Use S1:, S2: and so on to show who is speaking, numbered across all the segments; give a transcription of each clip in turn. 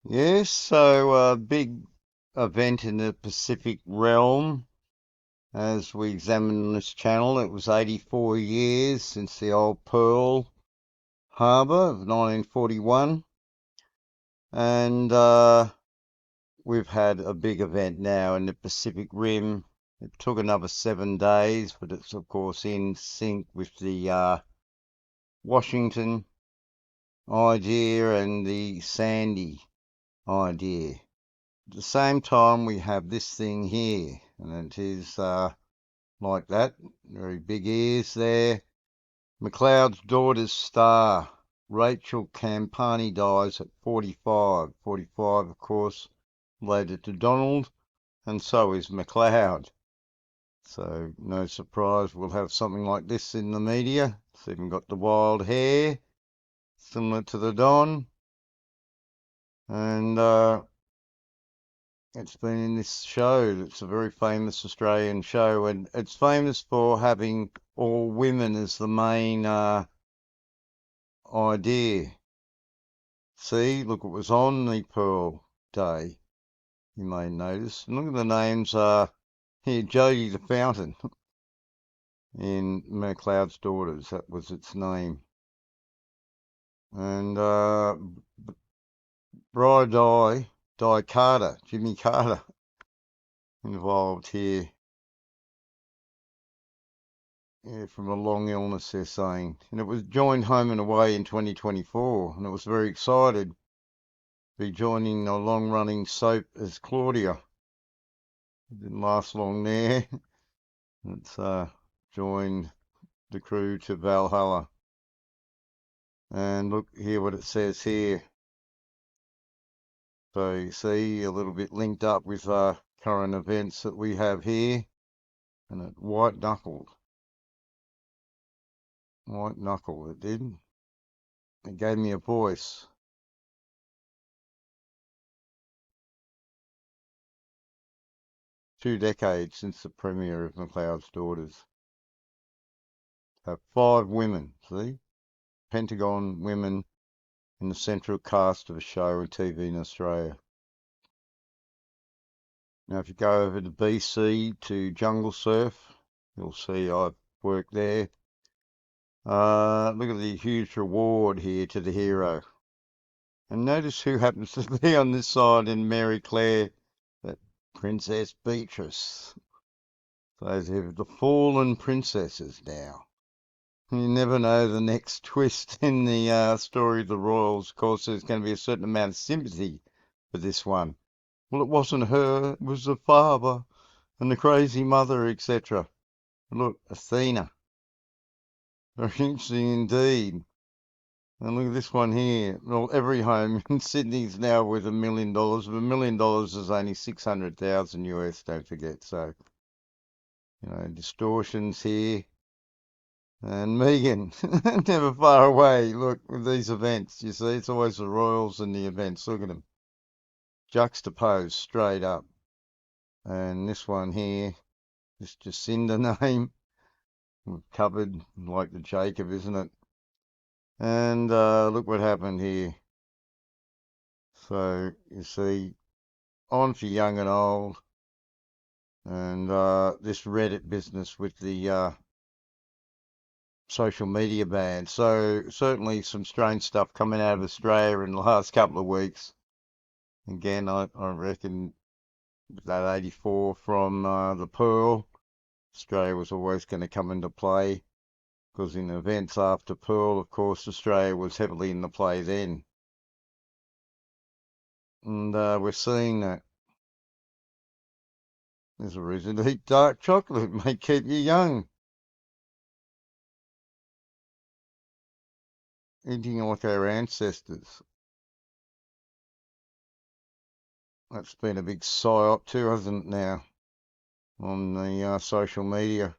S1: Yes, so a big event in the Pacific realm as we examine on this channel. It was 84 years since the old Pearl Harbor of 1941, and we've had a big event now in the Pacific Rim. It took another 7 days, but it's of course in sync with the Washington idea and the Sandy idea. At the same time, we have this thing here, and it is like that. Very big ears there. Mcleod's daughter's star, Rachael Carpani, dies at 45. 45, of course, related to Donald, and so is Mcleod. So, no surprise, we'll have something like this in the media. It's even got the wild hair, similar to the Don, and it's been in this show. It's a very famous Australian show, and it's famous for having all women as the main idea. See, look, it was on the Pearl Day, you may notice. And look at the names. Here, Jodie the Fountain in Mcleod's Daughters. That was its name. And Bride Di Carter, Jimmy Carter, involved here. Yeah, from a long illness, they're saying. And it was joined home and away in 2024, and it was very excited to be joining a long-running soap as Claudia. It didn't last long there. It's joined the crew to Valhalla. And look here what it says here. So you see a little bit linked up with current events that we have here. And it white knuckled. White knuckle, it did. It gave me a voice. 2 decades since the premiere of Mcleod's Daughters. So 5 women, see? Pentagon women in the central cast of a show on TV in Australia. Now, if you go over to BC to Jungle Surf, you'll see I've worked there. Look at the huge reward here to the hero. And notice who happens to be on this side in Mary Claire, that Princess Beatrice. Those are the fallen princesses now. You never know the next twist in the story of the royals. Of course, there's going to be a certain amount of sympathy for this one. Well, it wasn't her, it was the father and the crazy mother, etc. Look, Athena. Very interesting indeed. And look at this one here. Well, every home in Sydney is now worth $1 million. But $1 million is only 600,000 US, don't forget. So, distortions here. And Megan, never far away. Look, with these events, you see, it's always the royals and the events. Look at them. Juxtaposed straight up. And this one here, this Jacinda name, we've covered like the Jacob, isn't it? And look what happened here. So, you see, on for young and old. And this Reddit business with the social media ban. So certainly some strange stuff coming out of Australia in the last couple of weeks. Again, I reckon that 84 from the Pearl, Australia was always going to come into play because in events after Pearl, of course, Australia was heavily in the play then. And we're seeing that. There's a reason to eat dark chocolate. It may keep you young. Eating like our ancestors. That's been a big psyop too, hasn't it now, on the social media.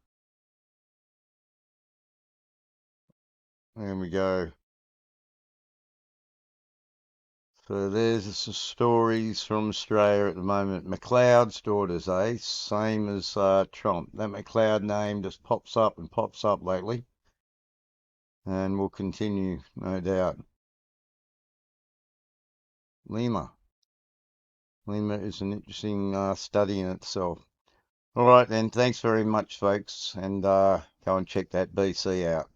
S1: There we go. So there's some stories from Australia at the moment. Mcleod's Daughters, eh? Same as Trump. That Mcleod name just pops up and pops up lately. And will continue, no doubt. Lima. Lima is an interesting study in itself. All right then, thanks very much, folks, and go and check that BC out.